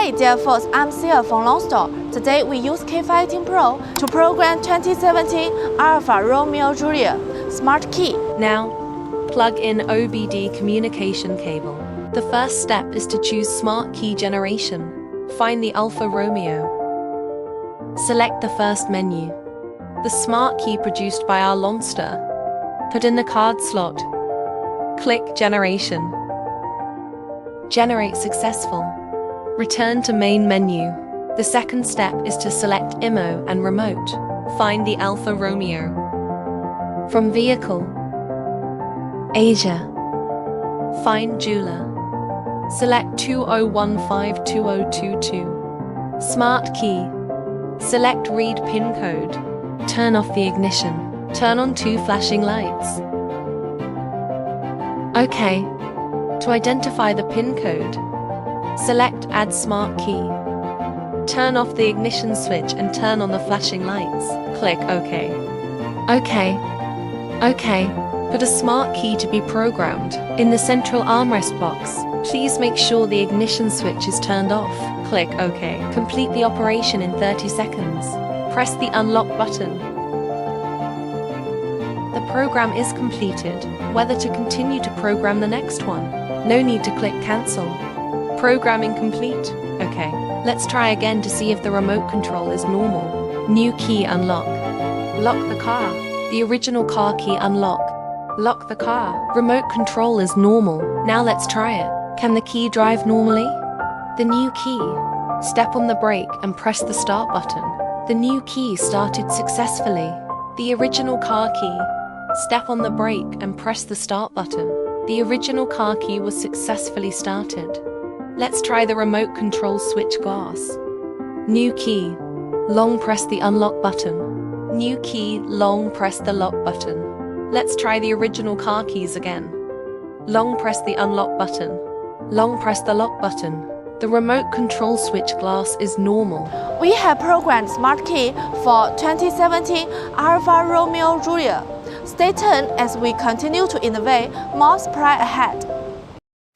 Hey dear folks, I'm Sia from Lonsdor. Today we use K518 Pro to program 2017 ALFA ROMEO Giulia smart key. Now, plug in OBD communication cable. The first step is to choose Smart Key Generation. Find the ALFA ROMEO. Select the first menu. The smart key produced by our Lonsdor. Put in the card slot. Click Generation. Generate successful. Return to main menu. The second step is to select IMO and remote. Find the ALFA ROMEO. From Vehicle, Asia. Find Giulia. Select 20152022. Smart key. Select Read PIN code. Turn off the ignition. Turn on 2 flashing lights. OK. To identify the PIN code, select Add Smart Key. Turn off the ignition switch and turn on the flashing lights. Click OK. OK. Put a smart key to be programmed in the central armrest box. Please make sure the ignition switch is turned off. Click OK. Complete the operation in 30 seconds. Press the unlock button. The program is completed. Whether to continue to program the next one. No need to click cancel. Programming complete. OK. Let's try again to see if the remote control is normal. New key unlock. Lock the car. The original car key unlock. Lock the car. Remote control is normal. Now let's try it. Can the key drive normally? The new key. Step on the brake and press the start button. The new key started successfully. The original car key. Step on the brake and press the start button. The original car key was successfully started. Let's try the remote control switch glass. New key. Long press the unlock button. New key, long press the lock button. Let's try the original car keys again. Long press the unlock button. Long press the lock button. The remote control switch glass is normal. We have programmed smart key for 2017 ALFA ROMEO Giulia. Stay tuned as we continue to innovate more supply ahead.